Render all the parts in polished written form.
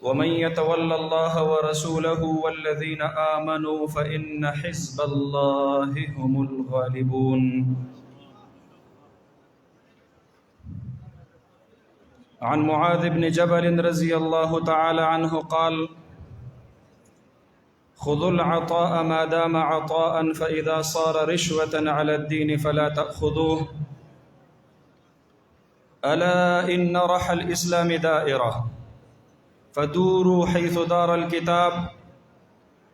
ومن يتول الله ورسوله والذين آمنوا فإن حزب الله هم الغالبون. عن معاذ بن جبل رضي الله تعالى عنه قال: خذوا العطاء ما دام عطاء فإذا صار رشوة على الدين فلا تأخذوه. ألا إن رحى الإسلام دائرة فدوروا حيث دار الكتاب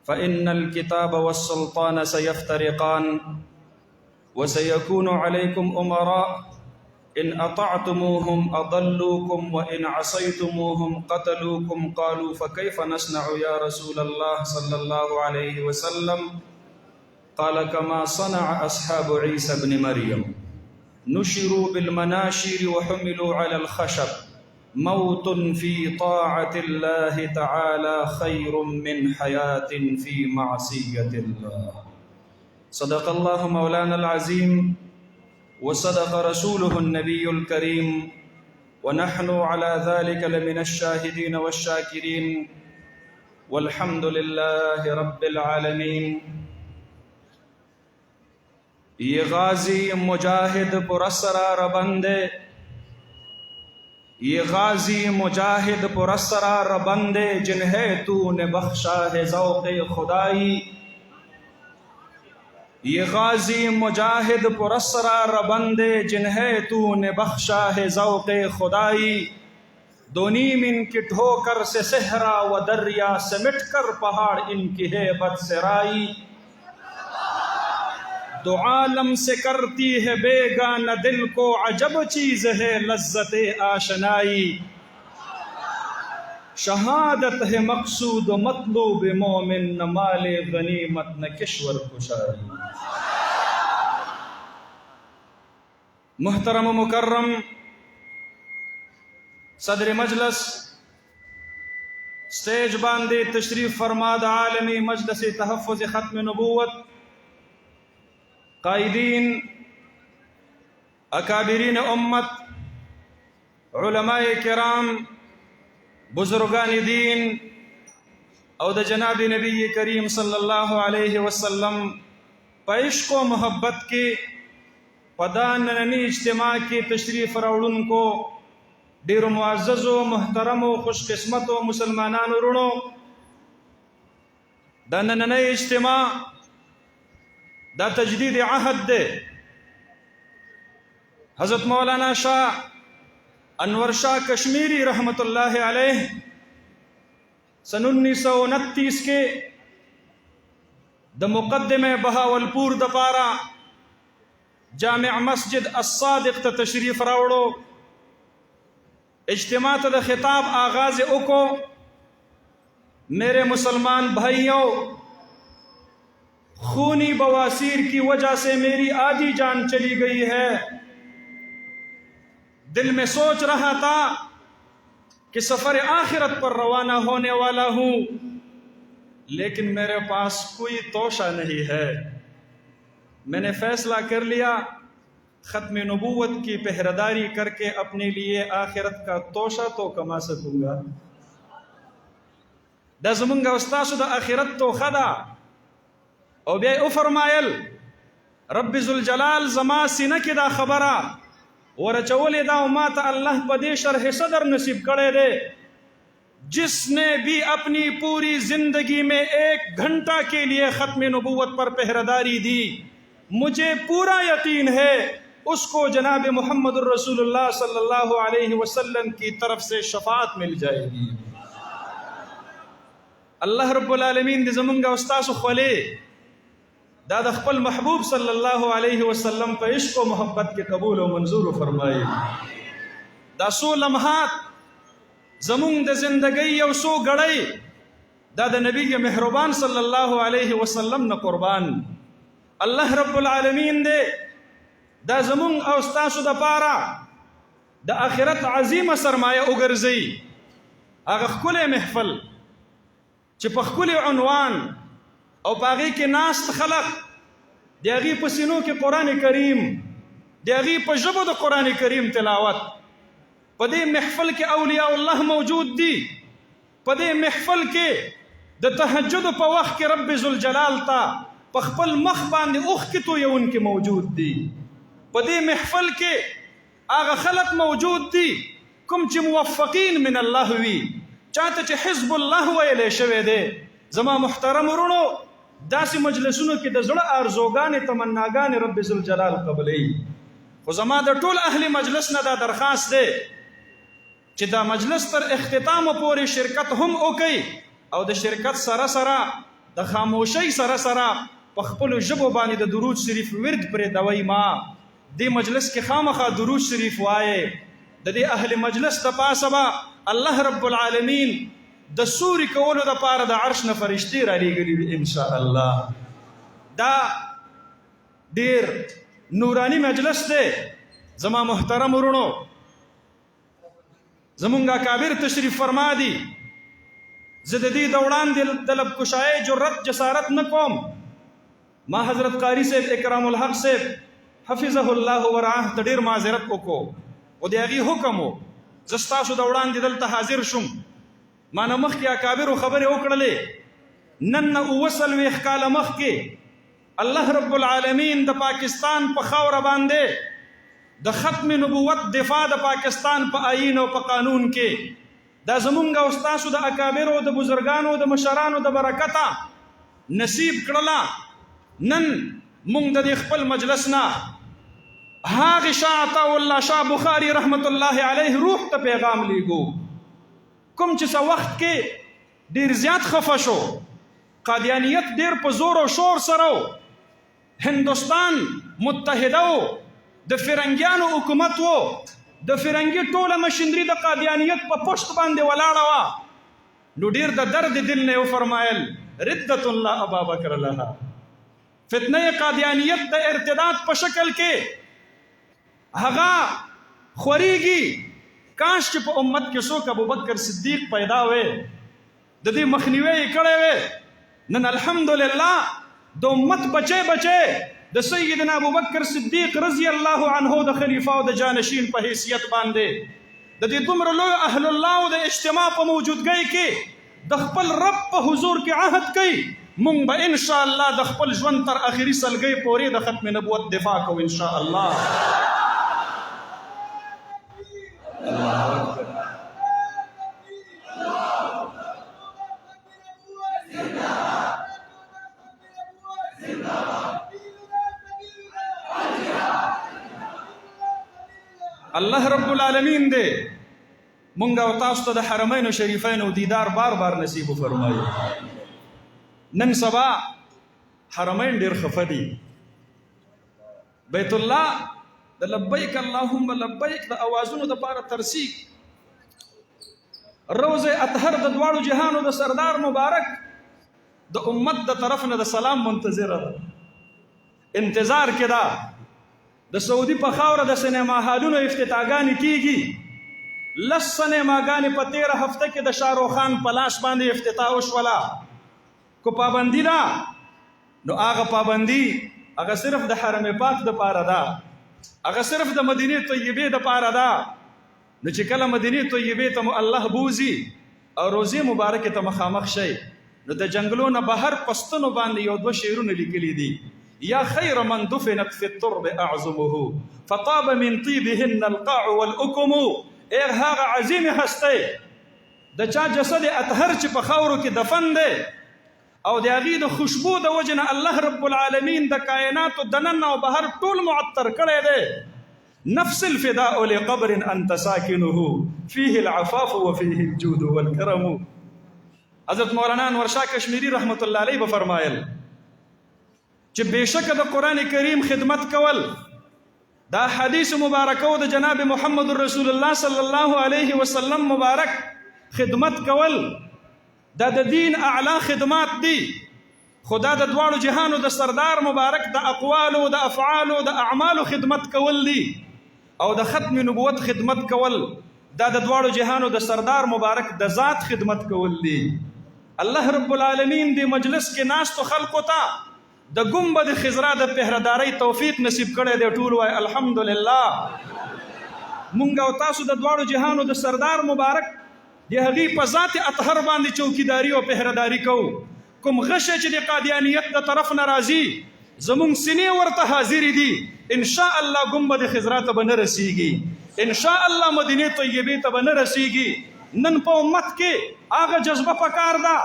فإن الكتاب والسلطان سيفترقان وسيكون عليكم أمراء إن أطعتموهم أضلوكم وإن عصيتموهم قتلوكم. قالوا فكيف نصنع يا رسول الله صلى الله عليه وسلم؟ قال كما صنع أصحاب عيسى بن مريم، نشروا بالمناشير وحملوا على الخشب، موت في طاعة الله تعالى خير من حياة في معصية الله. صدق الله مولانا العظيم وصدق رسوله النبي الكريم ونحن على ذلك لمن الشاهدين والشاكرين والحمد لله رب العالمين. یہ غازی مجاہد پراسرار بندے، یہ غازی مجاہد پراسرار بندے جنہیں تو نے بخشا ہے ذوق خدائی. یہ غازی مجاہد پراسرار بندے جنہیں تو نے بخشا ہے ذوق خدائی. دو نیم ان کی ٹھوکر سے صحرا و دریا سے مٹ کر پہاڑ ان کی ہے بد سرائی. دو عالم سے کرتی ہے بیگانہ دل کو عجب چیز ہے لذت آشنائی. شہادت ہے مقصود و مطلوب مومن، نہ مال غنیمت نہ کشور کشائی. محترم و مکرم صدر مجلس، سٹیج باندے تشریف فرماد عالمی مجلس تحفظ ختم نبوت، قائدین، اکابرین امت، علماء کرام، بزرگان دین او د جناب نبی کریم صلی اللہ علیہ وسلم عشق و محبت کے پداننی اجتماع کی تشریف راوڑن کو ډیر معزز و محترم و خوش قسمت و مسلمانان رونو، دا نننی اجتماع دا تجدید عہد دے. حضرت مولانا شاہ انور شاہ کشمیری رحمت اللہ علیہ سن 1929 کے دا مقدم بہاولپور دا پارا جامع مسجد الصادق تا تشریف راوڑو. اجتماع تا دا خطاب آغاز اکو. میرے مسلمان بھائیوں، خونی بواسیر کی وجہ سے میری آدھی جان چلی گئی ہے. دل میں سوچ رہا تھا کہ سفر آخرت پر روانہ ہونے والا ہوں، لیکن میرے پاس کوئی توشہ نہیں ہے. میں نے فیصلہ کر لیا ختم نبوت کی پہرداری کر کے اپنے لیے آخرت کا توشہ تو کما سکوں گا. دا زمونگا استاسو دا آخرت تو خدا او بیا او فرمایل رب ذوالجلال زما سینہ کی دا خبرہ ورچولی دا ماتا اللہ پدی شرح صدر نصیب کرے دے. جس نے بھی اپنی پوری زندگی میں 1 گھنٹہ کے لیے ختم نبوت پر پہرداری دی، مجھے پورا یقین ہے اس کو جناب محمد الرسول اللہ صلی اللہ علیہ وسلم کی طرف سے شفاعت مل جائے گی. اللہ رب العالمین دی زمانگا استاس خولے دا د خپل محبوب صلی اللہ علیہ وسلم پہ عشق و محبت کے قبول و منظور فرمائے. دا سو لمحات زمون د زندگی یو سو گڑی دا د نبی مہربان صلی اللہ علیہ وسلم نہ قربان. اللہ رب العالمین دے دا زمون او استاسو دا پارا دا آخرت عظیم سرمایہ اگرزی. اگا خکل محفل چی پخکل عنوان او پاغی کے ناست خلق دیاغی پسینوں کے قرآن کریم، دیاغی پجبو دا قرآن کریم تلاوت، پدی محفل کے اولیاء اللہ موجود دی، په دې محفل کې د تهجد په وخت کې رب ذوالجلال ته په خپل مخ باندې اوښکې تویونکي موجود دي. په دې محفل کې هغه خلق موجود دي کوم چې موفقین من الله وي، چاته چې حزب الله ویلی شوی دی. زما محترم ورونو، داسې مجلسونو کې د زړه آرزوګانې تمناګانې رب ذوالجلال قبلوي. خو زما د ټول اهل مجلس نه دا درخواست دی چې دا مجلس تر اختتامه پورې شرکت هم وکړي او د شرکت سره سره د خاموشۍ سره سره په خپلو ژبو باندې د درود شریف ورد پرې دوی. ما دې مجلس کې خامخا درود شریف وایي. د دې اهل مجلس د پاسه به الله رب العالمین د سوري کولو د پاره د عرش نه فرشتي را لېږلي دي ان شاء الله. دا ډېر نورانی مجلس دی. زما محترم ورونو، زمونږ اکابر تشریف فرما دي. زه د دې د وړاندې د لبکشایۍ جرأت جسارت نه کوم. ما حضرت قاری صاحب اکرام الحق صاحب حفظه الله ورعاه ته ډېر معذرت وکړو او د هغې حکم و زه ستاسو د وړاندې دلته حاضر شوم. ما نه مخکې اکابرو خبرې وکړلې. نن نه 39 کاله مخکې الله رب العالمین د پاکستان په خاوره باندې د ختم نبوت دفاع د پاکستان په آیین او په قانون کې دا زمونږ او ستاسو د اکابرو د بزرګانو د مشرانو د برکته نصیب کړله. نن مونږ د دې خپل مجلس نه هغه شاه عطا الله شاه بخاري رحمت الله علیه روح ته پیغام لیږو کوم چې څه وخت کې ډېر زیات خفه شو. قادیانیت ډېر په زور او شور سره هندوستان متحده و، د فرنګیانو حکومت و، د فرنګي ټوله مشینري د قادیانیت په پشت باندې ولاړه وه. نو ډېر د درد دل نه وفرمایل ردة لا ابا بکر لها. فتنه قادیانیت د ارتداد په شکل کې هغه خوريږي. کاش چې په امت کې څوک ابوبکر صدیق پیدا وي د دې مخنیوی یې کړی وی. نن الحمدلله د امت بچی د سیدنا ابوبکر صدیق رضی الله عنه د خلیفہ او د جانشین په حیثیت باندې د دې دومره لوی اهل الله او د اجتماع په موجودګۍ کې د خپل رب په حضور کې عهد کوي مونږ به ان شاء الله د خپل ژوند تر اخري سلګۍ پورې د ختم نبوت دفاع کوو ان شاء الله. الله رب العالمین دے مونږ او تاسو ته د حرمین شریفین او دیدار بار بار نصیب فرمایي. نن سبا حرمین ډیر خفه دي. بیت الله د لبیک اللهم لبیک د اوازونو د پاره ترسیق. روزه اطهر د دواړو جهانو د سردار مبارک د امت د طرف نه د سلام منتظره ده. انتظار کې ده. د سعودي په خاوره د سینما هالونو افتتاحګانې کیږي. 10 سینماګانې په 13 هفته کې د شاهرخ خان په لاس باندې افتتاح وشوله. کو پابندي ده نو هغه پابندي هغه صرف د حرم پاک د پاره ده، هغه صرف د مدینه طیبه د پاره ده. نو چې کله مدینه طیبه ته الله بوزي او روزي مبارکه ته مخامخ شي نو د جنگلونو بهر پستونو باندې یو 2 شعرونه لیکلي دي. یا خیر من دفنت فی الترب اعظمه فطاب من طیبهن القاع والاکم. ای هغه عظیم هستی د چا جسد اطهر چې په خاورو کې دفن دی او د هغې د خوشبو د وجې نه الله رب العالمین د کائناتو دننه او بهر ټول معطر کړی دی. نفس الفداء لقبر انت ساکنه فيه العفاف وفيه الجود والکرم. حضرت مولانا انور شاه کشمیری رحمت الله علیه به فرمایل چې بېشکه د قرآن کریم خدمت کول دا حدیث مبارکو د جناب محمد رسول الله صلی الله علیه وسلم مبارک خدمت کول دا د دین اعلی خدمات دي. خدا د دواړو جهانو د سردار مبارک د اقوالو د افعالو د اعمالو خدمت کول دي او د ختم نبوت خدمت کول دا د دواړو جهانو د سردار مبارک د ذات خدمت کول دي. الله رب العالمین د مجلس کې ناستو خلقو ته د ګنبد خضرا د پهردارۍ توفیق نصیب کړی دی. ټول وای الحمدلله. مونږ او تاسو د دواړو جهانو د سردار مبارک د هغې په ذات اطهر باندې چوکیداري او پهرداري کوو. کوم غش چې د قادیانیت د طرف نه راځي زمونږ سینې ورته حاضرې دي. انشاء الله ګنبد خضرا ته به نه رسیږي، انشاء الله مدینې طیبې ته به نه رسیږي. نن په امت کې هغه جذبه پکار ده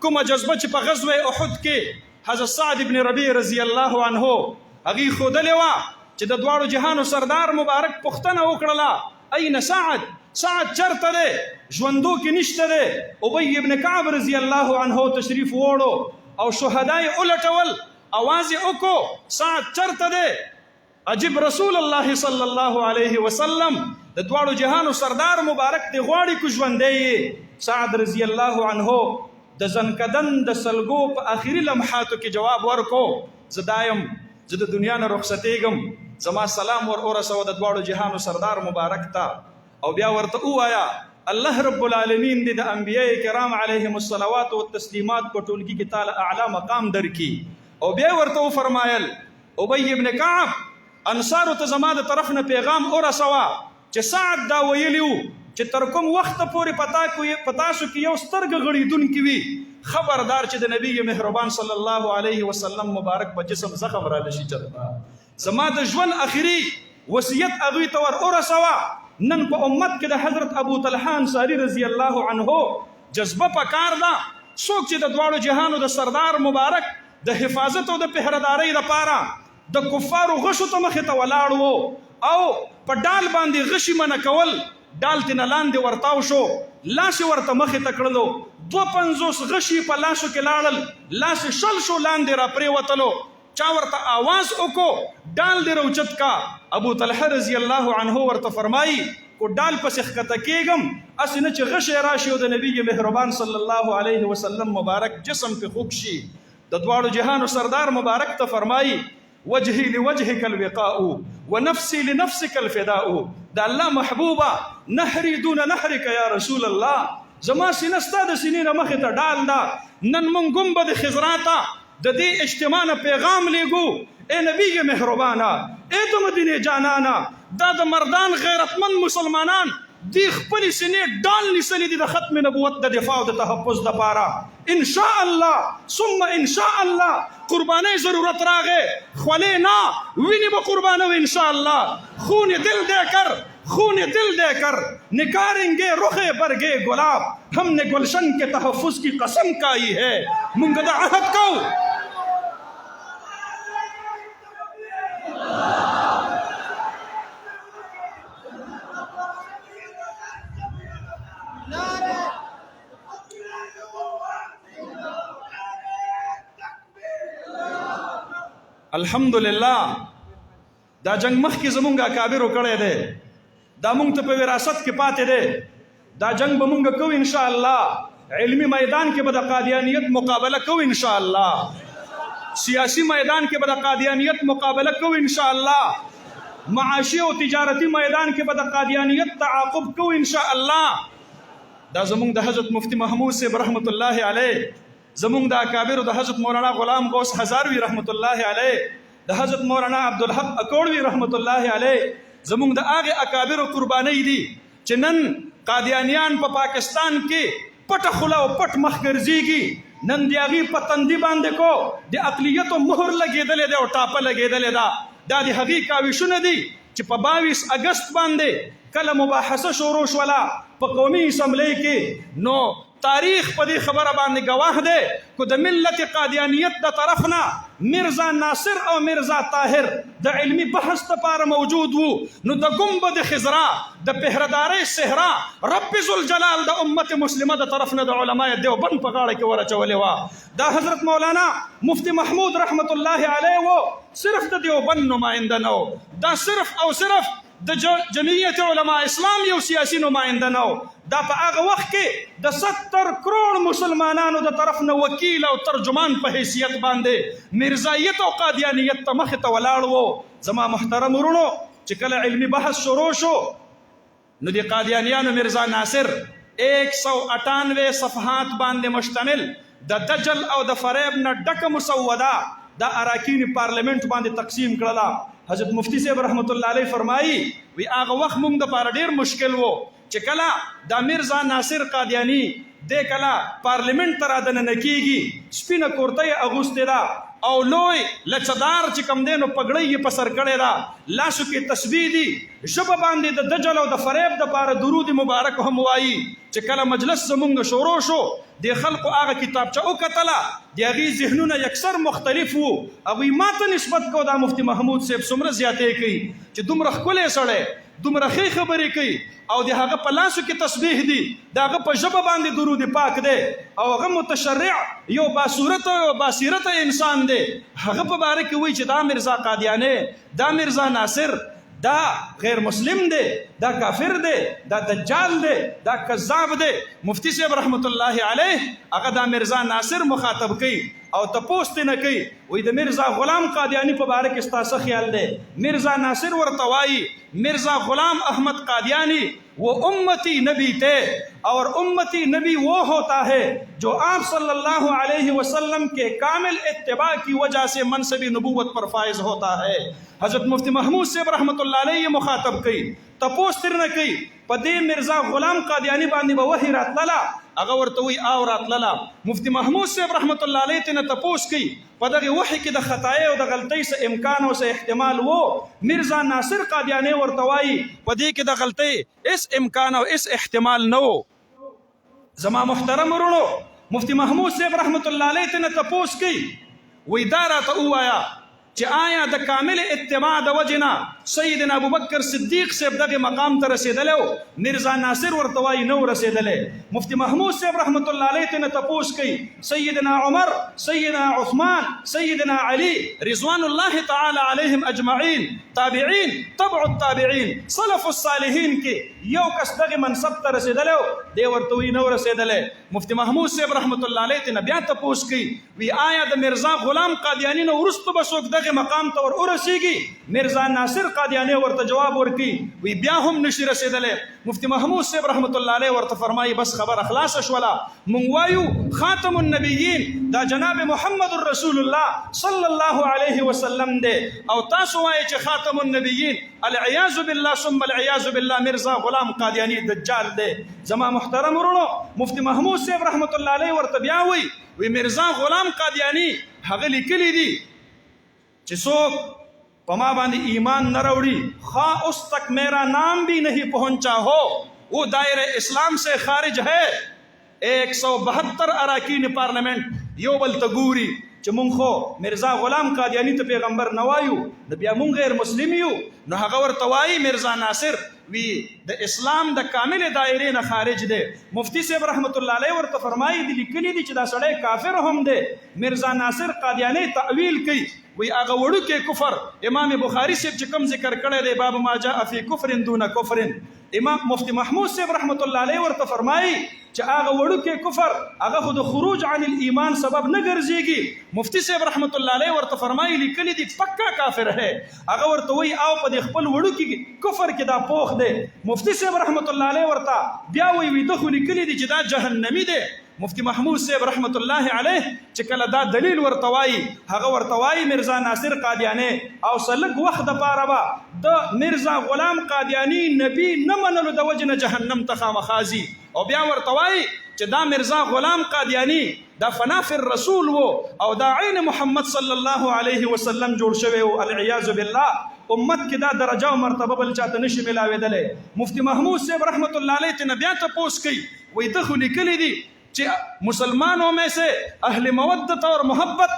کومه جذبه چې په غزوه احد کې حضرت سعد بن ربیع رضی الله عنه هغې ښودلې وه چې د دواړو جهانو سردار مبارک پوښتنه وکړله این سعد، سعد چرته دی؟ ژوندو کې نشته دی. ابی ابن کعب رضی الله عنه تشریف ووړو او شهدا یې ولټول، اواز یې وکړو سعد چرته دی؟ عجیب رسول الله صلی الله علیه وسلم د دواړو جهانو سردار مبارک دی غواړي کو ژوندی یې. سعد رضی الله عنه د زنکدن د سلګو په آخري لمحاتو کې جواب ورکو زه دا یم، زه د دنیا نه رخصتېږم، زما سلام ورسوه د دواړو جهانو سردار مبارک ته. او بیا ورته ووایه الله رب العالمین دې د انبیاء کرام علیهم الصلوات والتسلیمات په ټولګي کې تعالی اعلی مقام درکړي. او بیا ورته وفرمایل ابی ابن کعب انصارو ته زما د طرف نه پیغام ورسوه چې سعد دا ویلی و چې تر کوم وخت پورې پتاسو کې یو سترګه غړېدونکې وي خبردار چې د نبی مهربان صلی الله علیه وسلم مبارک په جسم زخم را نشي چرته. زما د ژوند اخري وصیت هغوی ته ورسوه. نن په امت کې د حضرت ابو طلحه انصاري رضی الله عنه جذبه پکار ده. څوک چې د دواړو جهانو د سردار مبارک د حفاظت او د پهردارۍ لپاره د کفارو غشو ته مخې ته ولاړ و او په ډال باندې غشي منع کول، ډال تېنه لاندې ورتاو شو، لاس یې ورته مخې ته کړلو، 52 غشي په لاسو کې لاړل، لاس یې شل شو لاندې را پرېوتلو. چا ورته آواز وکړو ډال دې راوچت کا. ابو طلحه رضی الله عنه ورته فرمایي کو ډال پسې ښکته کېږم هسې نه چې غشی راشي او د نبي مهربان صلی الله علیه وسلم مبارک جسم پې خوږ شي. د دواړو جهانو سردار مبارک ته فرمایي وجهي لوجهك الوقاء ونفسي لنفسك الفداء. د الله محبوبه نهري دون نهرك يا رسول الله، زما سینه ستا د سینې نه مخې ته ډال ده. نن مونږ ګنبد خضرا ته د دې اجتماع نه پیغام لیږو اے نبی مهربانه، اے د مدینې جانانه، دا د مردان غیرتمند مسلمانان دی خپلې سینې ډال نیسلي دي د ختم نبوت د دفاع او د تحفظ دپاره. انشاء الله ثم انشاء الله قربانی ضرورت راغے خولے نا وینی با قربانو انشاءاللہ. خون دل دے کر خون دل دے کر نکاریں گے رخ برگے گلاب، ہم نے گلشن کے تحفظ کی قسم کھائی ہے منگدہ عہد کو. الحمدلله دا جنگ مخکې زمونږ اکابرو کړی دی، دا مونږ ته په وراثت کې پاتې دی. دا جنگ به مونږ کوو انشاءالله. علمی میدان کې به د قادیانیت مقابله کوو انشاءالله، سیاسی میدان کې به د قادیانیت مقابله کوو انشاءالله، معاشي او تجارتی میدان کې به د قادیانیت تعاقب کوو انشاءالله. دا زمونږ د حضرت مفتی محمود صاحب رحمت الله علیه، زمونږ د اکابرو د حضرت مولانا غلام غوث هزاروی رحمت الله علیه، د حضرت مولانا عبدالحق اکوړوی رحمت الله علیه، زمونږ د هغې اکابرو قربانۍ دي چې نن قادیانیان په پاکستان کې پټه خوله او پټ مخ ګرځېږي. نن د هغې په تندي باندې کو د اقلیتو مهر لګېدلی دی او ټاپه لګېدلی ده. دا د هغې کاوشونه دي چې په 22 اګست باندې کله مباحثه شروع شوله په قومي اسمبلی کې، نو تاریخ په دې خبره باندې گواه دی کو د ملت قادیانیت د طرف نه مرزا ناصر او مرزا طاهر د علمی بحث لپاره موجود وو. نو د ګنبد خضرا د پهردارۍ صحرا رب ذوالجلال د امت مسلمه د طرف نه د علماء دیوبند په غاړه کې ورچولې وه. دا حضرت مولانا مفتی محمود رحمت الله علیه و صرف د دیوبند نماینده نه و، دا صرف او صرف د جمعیت علماء اسلام یو سیاسی نماینده نه و. دا په هغه وخت کې د 70 کروڑ مسلمانانو د طرف نه وکیل او ترجمان په حیثیت باندې مرزایت او قادیانیت ته مخې ته ولاړ و. زما محترم ورونو چې کله علمی بحث شروع شو نو د قادیانیانو مرزا ناصر 198 صفحات باندې مشتمل د دجل او د فریب نه ډکه مسوده د اراکین پارلیمنت باندې تقسیم کړله. حضرت مفتی صاحب رحمت الله علیه فرمایي وی هغه وخت موږ د پاره ډیر مشکل وو چې کله دا میرزا ناصر قادیانی د کله پارلیمنت ته رادننه کیږي سپینه کورته اغوستې ده او لوی لچدار چې کم دی نو پګړۍ یې په سر کړې ده لاسو کې تسبیح دي ژبه باندې د دجل او د فریب دپاره درود مبارک هم وایي چې کله مجلس زمونږ شروع شو د خلقو هغه کتابچه وکتله د هغې ذهنونه یکسر مختلف وو هغوی ما ته نسبت کو دا مفتی محمود صاحب څومره زیاتې کوي چې دومره ښکلی سړی دومره ښې خبرې کوي او د هغه په لاسو کې تسبیح دي د هغه په ژبه باندې درود پاک دی او هغه متشرع یو باصورته او باصیرته انسان دی هغه په باره کې وایي چې دا میرزا قادیانی دا میرزا ناصر دا غیر مسلم دی دا کافر دی دا دجال دی دا کذاب دی مفتی صاحب رحمت الله علیه هغه دا میرزا ناصر مخاطب کوي او تپوس نه کوي وای د میرزا غلام قادیانی په باره کې ستاسو خیال دی میرزا ناصر ورته وایي میرزا غلام احمد قادیانی وہ امتی نبی تھے اور امتی نبی وہ ہوتا ہے جو آپ صلی اللہ علیہ وسلم کے کامل اتباع کی وجہ سے منصب نبوت پر فائز ہوتا ہے حضرت مفتی محمود صاحب رحمت اللہ علیہ مخاطب کئی تپوس تر نه کوي په دې میرزا غلام قادیانی باندې به وحی راتلله هغه ورته وایي او راتلله مفتی محمود صاحب رحمت الله علیه ته نه تپوس کوي په دغه وحی کې د خطای او د غلطۍ څه امکان او څه احتمال وو میرزا ناصر قادیانی ورته وایي په دې کې د غلطۍ اس امکان او اس احتمال نه وو زما محترم ورونو مفتی محمود صاحب رحمت الله علیه ته نه تپوس کوي وایي دا راته ووایه چې آیا د کامل اتباع د وجنا سیدنا ابوبکر صدیق صاحب دغه مقام ته رسیدلو میرزا ناصر ورته وایي نو رسیدلې مفتی محمود صاحب رحمت الله علیه ته تپوس کوي سیدنا عمر سیدنا عثمان سیدنا علی رضوان الله تعالی علیهم اجمعین تابعین تبع التابعین سلف الصالحین کې یو کس دغه منصب ته رسیدلو دی ورته وایي نو رسیدلې مفتی محمود صاحب رحمت الله علیه ته بیا تپوس کوي وی آیا د میرزا غلام قادیانی نو ورستو بسوک دغه مقام ته ورسیږي میرزا ناصر قادیانی ورته جواب ورکي وی بیا هم نشي رسیدلې مفتی محمود صاحب رحمت الله علیه ورته فرمایي بس خبر اخلاص شولا مونږ وایو خاتم النبیین دا جناب محمد رسول الله صلی الله علیه وسلم دی او تاسو وایي چې خاتم النبیین العیاذ بالله ثم العیاذ بالله میرزا غلام قادیانی دجال دی زما محترم ورونو مفتی محمود صاحب رحمت الله علیه ورته بیا وی میرزا غلام قادیانی هغه لیکلی دی چې څوک په ما باندې ایمان نه راوړي خواہ اس تک میرا نام بھی نہیں پہنچا ہو وہ دائرہ اسلام سے خارج ہے 172 اراکین پارلیمنٹ یو بل تګوري چې مونږ خو میرزا غلام قادیانی ته پیغمبر نه وایو د بیا مونږ غیر مسلم یو نو هغه ورته وایي میرزا ناصر وی د اسلام د کامل دایرې نه خارج دی مفتی صاحب رحمت الله علیه ورته فرمایي دي لیکلي دي چې دا سړی کافر هم دی میرزا ناصر قادیانی تعویل کوي وی هغه وړوکی کفر امام بخاری صاحب چې کوم ذکر کړی دی باب ما جاء فی کفر دون کفر امام مفتی محمود صاحب رحمت الله علیه ورته فرمایي چې هغه وړوکی کفر هغه خو د خروج عن الایمان سبب نه ګرځېږي مفتی صاحب رحمت الله علیه ورته فرمایي لیکلي دي پکا کافر ہے هغه ورته وایي او په د خپل وړوکی کفر کې دا پوخ دی مفتی صاحب رحمت الله علیه ورته بیا وی د خو لیکلي دي چې دا جهنمی دی مفتی محمود صاحب رحمت الله علیه چې کله دا دلیل ورته وایي هغه ورته وایي میرزا ناصر قادیانی او سلک وخت د پاره به د میرزا غلام قادیانی نبی نه منلو د وجه نه جهنم ته خامخازي او بیا ورته وایي چې دا میرزا غلام قادیانی دا فنا فی الرسول وو او دا عین محمد صلی الله علیه وسلم جوړ شوی او العیاذ بالله امت کې دا درجه او مرتبه بل چاته نشي ملاوېدلی مفتی محمود صاحب رحمت الله علیه ته بیا تپوس کوي وایي ته خو لیکلي دي چې مسلمانوں میں سے اہل مودت اور محبت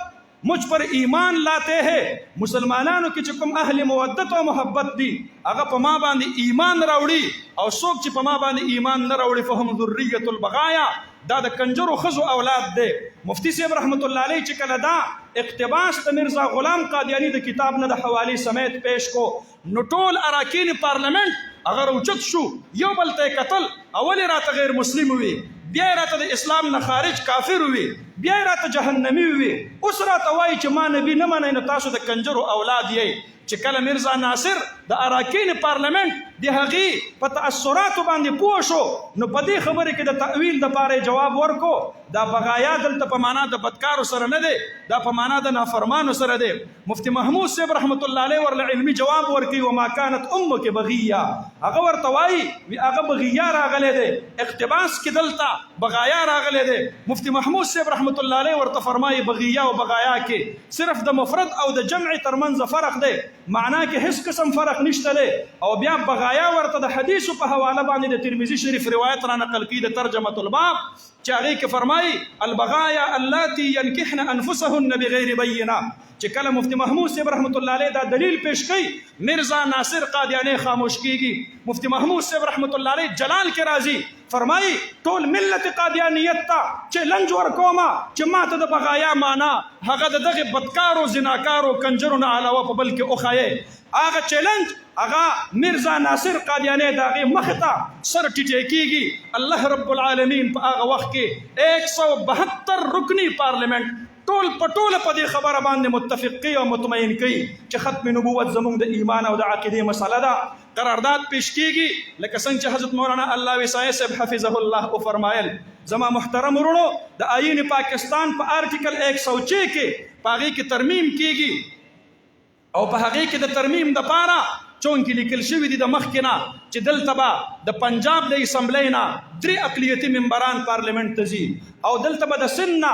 مجھ پر ایمان لاتے ہیں مسلمانانو کې چې کوم اهل مودت او محبت دي هغه په ما باندې ایمان راوړي او څوک چې په ما باندې ایمان نه راوړي فهم ذریة البغایا دا د کنجرو خزو اولاد دی مفتی صاحب رحمت الله علیه چې کله دا اقتباس د میرزا غلام قادیانی د کتاب نه د حوالې سمیت پیش کو نو ټول اراکین پارلیمنٹ اگر اوچت شو یو بل ته قتل اول راته غیر مسلم وي بیا راته د اسلام نه خارج کافر وي بیا راته جهنمی وي اوس راته وایي چې ما نبی نه منئ نو تاسو د کنجرو اولاد یې چې کله میرزا ناصر د اراکین پارلیمنٹ د هغې په تاثراتو باندې پوه شو نو په دې خبرې کې د تعویل دپاره جواب ورکو دا بغایا دلته په معنا د بدکارو سره نه دی، دا په معنا د نافرمانو سره دی. مفتی محمود صاحب رحمت الله علیه ورله علمي جواب ورکوي وما كانت امك بغیه، هغه ورته وایي هغه بغیه راغلی دی، اقتباس کې دلته بغایا راغلی دی. مفتی محمود صاحب رحمت الله علیه ورته فرمایي بغیه او بغایا کې صرف د مفرد او د جمع ترمنځ فرق دی، معنا کې هیڅ قسم فرق نشته دی. او بیا بغایا ورته د حدیثو په حواله باندې د ترمذي شریف روایت را نقل کړي د ترجمه الباب چې هغې کې فرمایي البغایا اللاتي ينكحن انفسهن بغیر بینه، چې کله مفتی محمود صاحب رحمت الله علیه دا دلیل پیش کوي مرزا ناصر قادیانی خاموش کیږي. مفتی محمود صاحب رحمت الله علیه جلال کې راځي فرمایي ټول ملت قادیانیت ته چیلنج ورکومه چې ما ته د بغایا معنا هغه د دغه بدکارو زناکارو کنجرو نه علاوه په بل کې وښایي. هغه چیلنج هغه مرزا ناصر قادیانی د هغې مخې ته سر ټیټی کیږي. الله رب العالمین په هغه وخت کې 172 رکنی پارلیمنٹ ټول په ټوله په دې خبره باندې متفق کوي او مطمئن کوي چې ختم نبوت زموږ د ایمان او د عقیدې مسله ده. قرارداد پیش کیږي لکه څنګه چې حضرت مولانا الله وسایع صاحب حفظه الله وفرمایل زما محترم ورونو د آئین پاکستان په آرټیکل 106 کې په هغې کې ترمیم کیږي او په هغې کې د ترمیم دپاره چونکې لیکل شوي دي د مخکې نه چې دلته به د پنجاب د اسمبلی نه 3 اقلیتي ممبران پارلیمنت ته ځي او دلته به د سند نه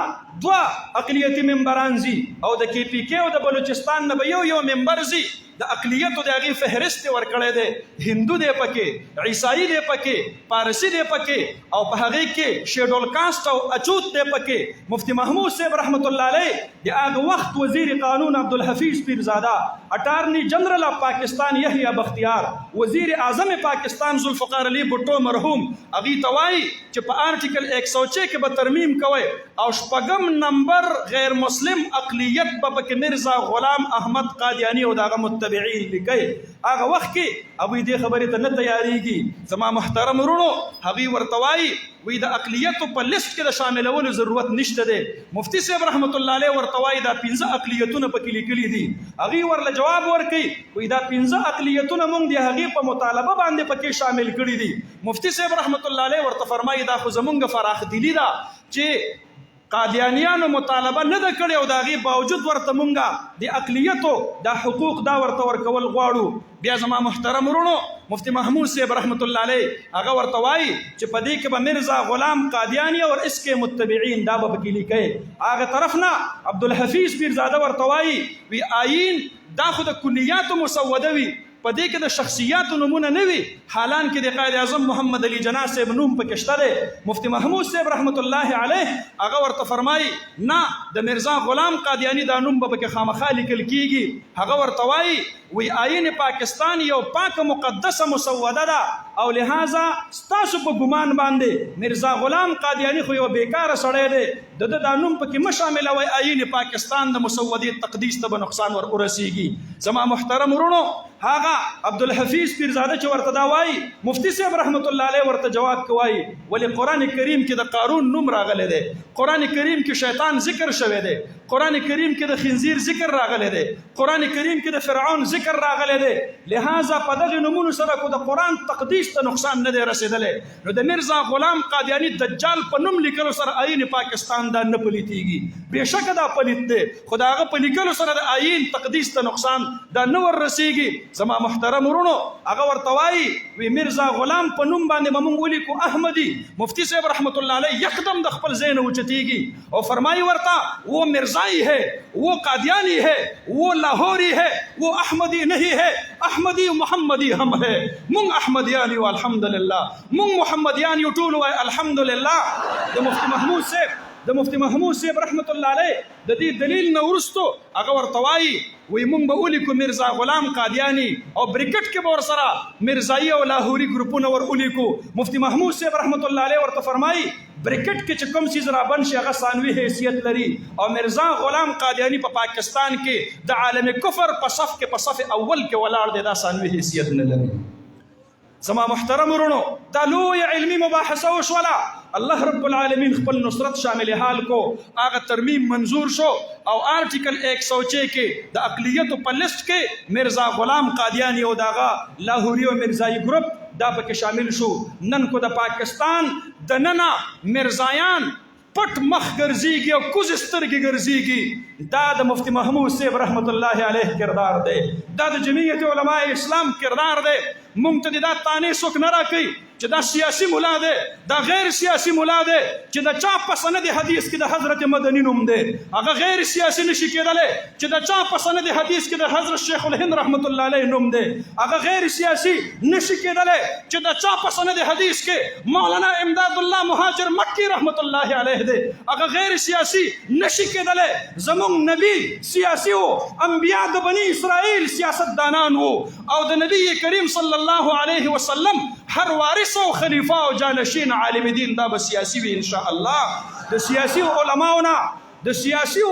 2 اقلیتي ممبران ځي او د کې پی کې او د بلوچستان نه به یو ممبر ځي. د اقلیتو د هغې فهرست ورکړی دی، هندو دی پکې، عیسائی دی پکې، پارسی دی پکې او په هغې کې شیډول کاسټ او اچوت دی پکې. مفتی محمود صاحب رحمت الله علیه د هغه وخت وزیر قانون عبدالحفیظ پیرزاده، اټارنی جنرل اف پاکستان یحیی بختیار، وزیر اعظم پاکستان ذوالفقار علی بھٹو مرحوم هغې ته وایي چې په آرټیکل 106 کې به ترمیم کوئ او 8 نمبر غیر مسلم اقلیت به پکې مرزا غلام احمد قادیانی او د هغه متبعین لیکي. هغه وخت کې ابوی دې خبرې ته نه تیاریږي. زما محترم ورونو هغوی ورته وایي وی د اقلیتو په لیست کې د شاملولو ضرورت نشته دی. مفتی صاحب رحمت الله علیه ورته وایي دا 15 اقلیتونه پکې لیکلي دي. هغوی ورله جواب ورکوي وی دا 15 اقلیتونه موږ د هغې په مطالبه باندې پکې شامل کړي دي. مفتی صاحب رحمت الله علیه ورته فرمایي دا خو زمونږ فراخ دلی ده چې قادیانیانو مطالبه نه ده کړې او د هغې باوجود ورته مونږه د اقلیتو دا حقوق دا ورته ورکول غواړو. بیا زما محترم ورونو مفتی محمود صاحب رحمت الله علیه هغه ورته وایي چې په دې کې به مرزا غلام قادیانی اور اس کے متبعین دا به پکې لیکئ. هغه طرف نه عبدالحفیظ پیرزاده ورته وایي وی آئین دا خو د کلیاتو مسوده وي، په دې کې د شخصیاتو نمونه نه وي، حالان کې د قائد اعظم محمد علي جناح صاحب نوم پکې شته دی. مفتی محمود صاحب رحمت الله علیه هغه ورته فرمایي نه د مرزا غلام قادیانی دا نوم به پکې خامخا لیکل کیږي. هغه ورته وایي وی آئین پاکستان یو پاک مقدسه مسوده ده او لہذا ستاسو په ګمان باندې مرزا غلام قادیانی خو یو بیکاره سړی دی، د دا نوم پکې مه شاملوئ، آئین پاکستان د مسودې تقدیس ته به نقصان ور ورسیږي. زما محترم ورونو هغه عبدالحفیظ پیرزاده چې ورته دا وایي مفتی صاحب رحمت الله علیه ورته جواب کوي ولې قرآن کریم کې د قارون نوم راغلی دی، قرآن کریم کې شیطان ذکر شوی دی، قرآن کریم کې د خنزیر ذکر راغلی دی، قرآن کریم کې د فرعون ذکر راغلی دی، لہذا په دغې نومونو سره کو د قرآن تقدیس ته نقصان نه دی رسېدلی. نو د مرزا غلام قادیانی دجال په نوم لیکلو سره آئین پاکستان دا نه پلیتېږي. بېشکه دا پلیت دی خو د هغه په لیکلو سره د آئین تقدیس ته نقصان دا نه ور رسېږي. زما محترم ورونو هغه ورته وایي وی مرزا غلام په نوم باندې به موږ ولیکو احمدي. مفتی صاحب رحمت الله علیه یکدم د خپل ځای نه اوچتېږي او فرمایي ورته وہ مرزائی ہے، وہ قادیانی ہے، وہ لاہوری ہے، وہ احمدی نہیں ہے، احمدی محمدی ہم ہے. مونږ احمدیان یو الحمدلله، مونږ محمدیان یو ټول وایي الحمدلله. د مفتی محمود صاحب رحمت الله علیه د دې دلیل نه وروستو هغه ورته وایي وی مونږ به ولیکو مرزا غلام قادیانی او بریکټ کې به ورسره مرزایي او لاهوري ګروپونه ور ولیکو. مفتی محمود صاحب رحمت الله علیه ورته فرمایي بریکټ کې چې کوم څیز رابند شي هغه ثانوي حیثیت لري او مرزا غلام قادیانی په پاکستان کې د عالم کفر په صف کې په صف اول کې ولاړ دی، دا ثانوي حیثیت نه لري. زما محترم ورونو دا لوی علمی مباحثه وشوله، الله رب العالمین خپل نصرت شامل حال کو، هغه ترمیم منظور شو او آرټیکل 106 کې د اقلیتو په لیست کې مرزا غلام قادیانی او داغه لاهوري او مرزایی ګروپ دا پکې شامل شو. نن کو د پاکستان د ننه مرزایان پټ مخ ګرځېږي او کوزې سترګې ګرځېږي. دا د مفتي محمود صاحب رحمت الله علیه کردار دی، دا د جمعیت علماء اسلام کردار دی. موږ ته دا تانې څوک نه راکوي چې دا سیاسي ملا دی، دا غیر سیاسي ملا دی چې د چا په سند حدیث کې د حضرت مدني نوم دی. هغه غیر سیاسي نشي کېدلی چې د چا په سند حدیث کې د حضرت شیخ الهند رحمت الله علیه نوم دی. هغه غیر سیاسي نشي کېدلی چې د چا په سند حدیث کې مولانا امداد الله مهاجر مکی رحمت الله علیه دی. هغه غیر سیاسي نشي کېدلی. زموږ نبی سیاسي و، انبیا د بني اسرائیل سیاستدانان وو، او د نبی کریم صلی الله علیه وسلم هر وارث او خلیفہ او جانشین عالم دین دا به سیاسي وي ان شاء الله. د سیاسي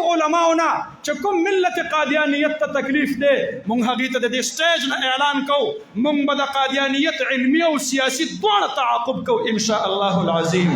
علماؤنا چې کوم ملت قادیانیت ته تکلیف دی، مونږ هغې ته د دې سټیج نه اعلان کوو مونږ به د قادیانیت علمي او سیاسي دواړه تعاقب کوو ان شاء الله العظیم.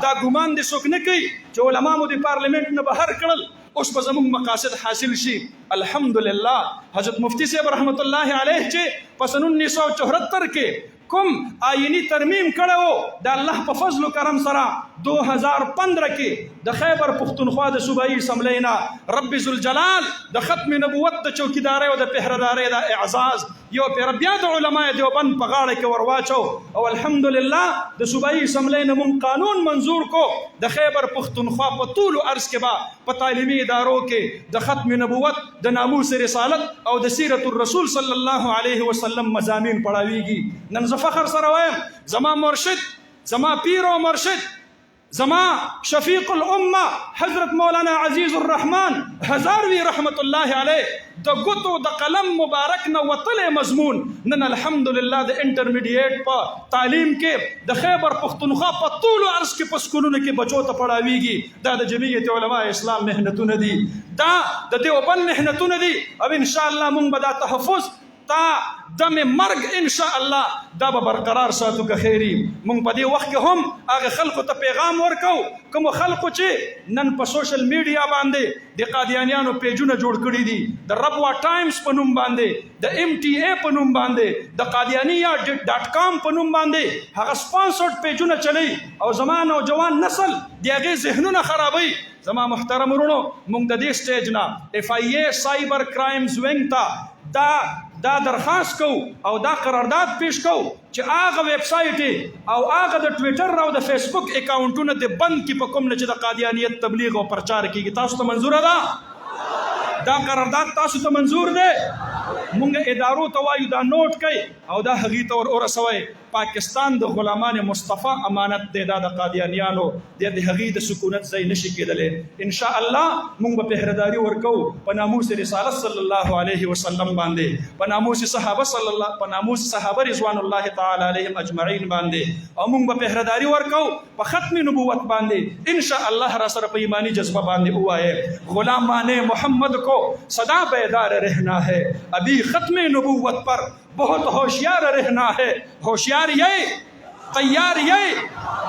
دا ګمان دې څوک نه کوي چې علما مو د پارلیمنټ نه بهر کړل اوس به زموږ مقاصد حاصل شي. الحمدلله حضرت مفتی صاحب رحمت الله علیه چې په سن 1974 کې کوم آئینی ترمیم کړی و د الله په فضل و کرم سره 2015 کې د خیبر پختونخوا د صوبایي اسمبلی نه رب ذوالجلال د ختم نبوت د چوکیدارۍ او د پهردارۍ د اعزاز یو پیر بیا د علماء دیوبند په غاړه کې ورواچو او الحمدلله د صوبایي اسمبلی نه مونږ قانون منظور کو د خیبر پختونخوا په طول و عرض کې به په تعلیمي ادارو کې د ختم نبوت د ناموس رسالت او د سیرت الرسول صلی الله علیه وسلم مضامین پڑھاویږي. نن فخر سره وایم زما مرشد، زما پیر او مرشد، زما شفیق الامه حضرت مولانا عزیز الرحمن هزاروی رحمت الله علیه د ګوتو د قلم مبارک نه وتلی مضمون نن الحمدلله د انټرمیډیټ په تعلیم کې د خیبر پختونخوا په طول عرض کې په سکولونو کې بچو ته پڑھاویږي. دا د جمعیت علماء اسلام محنتونه دي، دا د دیوبند محنتونه دي، او ان شاء الله مونږ به دا تحفظ تا دم مرګ ان شاء الله دا به برقرار ساتو که خیری. مونږ په دې وخت کې هم هغه خلکو ته پیغام ورکو کوم خلکو چې نن په سوشل میډیا باندې د قادیانیانو پیجونه جوړ کړي دي، د ربوا ټایمز په نوم باندې، د MTA په نوم باندې، د قادیانیه.com په نوم باندې هغه سپانسرډ پیجونه چلی او زمان او جوان نسل د هغې ذهنونه خرابوي. زما محترم ورونو مونږ د دې سټیج نه FIA سایبر کرایمز وینګ ته دا درخواست کو او دا قرارداد پیش کو چې هغه ویب سایټ او هغه د ټویټر او د فیسبوک اکاونټونه د بند کی په کوم نه چې د قادیانیت تبلیغ او پرچار کیږي. تاسو ته منظور ده؟ دا قرارداد تاسو ته منظور ده؟ مونږ ادارو ته وایو دا نوٹ کوي او دا هغې ته ورسوئ. پاکستان د غلامان مصطفی امانت دی، دا د قادیانیانو د هغې د سکونت ځای نشي کېدلی. ان شاء الله مونږ به پهرداري ورکو په ناموس رسالت صلی الله علیه وسلم باندې، په ناموس صحابه رضوان الله تعالی علیهم اجمعین باندې، او مونږ به پهرداري ورکو په ختم نبوت باندې. ان شاء الله را سره په ایمانی جذبه باندې ووایه غلامان محمد کو صدا بیدار رہنا ہے، ابھی ختم نبوت پر بہت ہوشیار رہنا ہے. ہوشیار یہ، تیار یہ،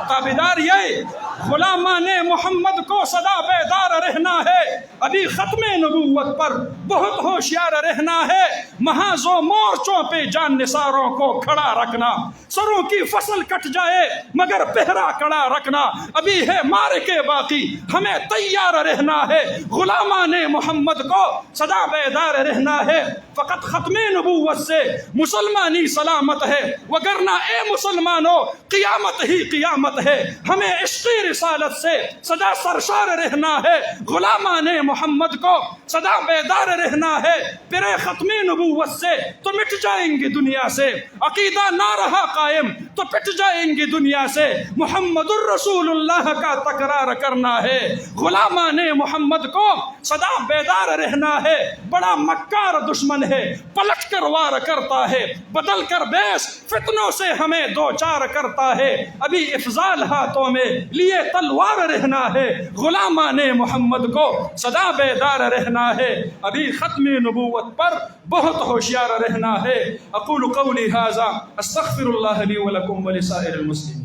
تابیدار یہ، غلامان محمد کو صدا بیدار رہنا ہے، ابھی ختم نبوت پر بہت ہوشیار رہنا ہے. محاذ و مورچوں پہ جان نثاروں کو کھڑا رکھنا، سروں کی فصل کٹ جائے مگر پہرا کڑا رکھنا، ابھی ہے مار کے باقی ہمیں تیار رہنا ہے. غلامان محمد کو صدا بیدار رہنا ہے، فقط ختم نبوت سے مسلمانی سلامت ہے، وگرنہ اے مسلمانوں قیامت ہی قیامت ہے. ہمیں عشق رسالت سے سدا سرشار رہنا ہے، غلامان محمد کو سدا بیدار رہنا ہے. پھر ختم نبوت سے تو مٹ جائیں گے دنیا سے، عقیدہ نہ رہا قائم تو پٹ جائیں گے دنیا سے. محمد الرسول اللہ کا تکرار کرنا ہے، غلامان محمد کو سدا بیدار رہنا ہے. بڑا مکار دشمن ہے، پلٹ کر وار کرتا ہے، بدل کر بیس فتنوں سے ہمیں دو چار کرتا ہے. ابھی افضال ہاتھوں میں لیے تلوار رہنا ہے، غلامان محمد کو سدا بیدار رہنا ہے. ابھی ختم نبوت پر بہت ہوشیار رہنا ہے. اقول قولی ھذا استغفر اللہ لی ولکم ولسائر المسلمین.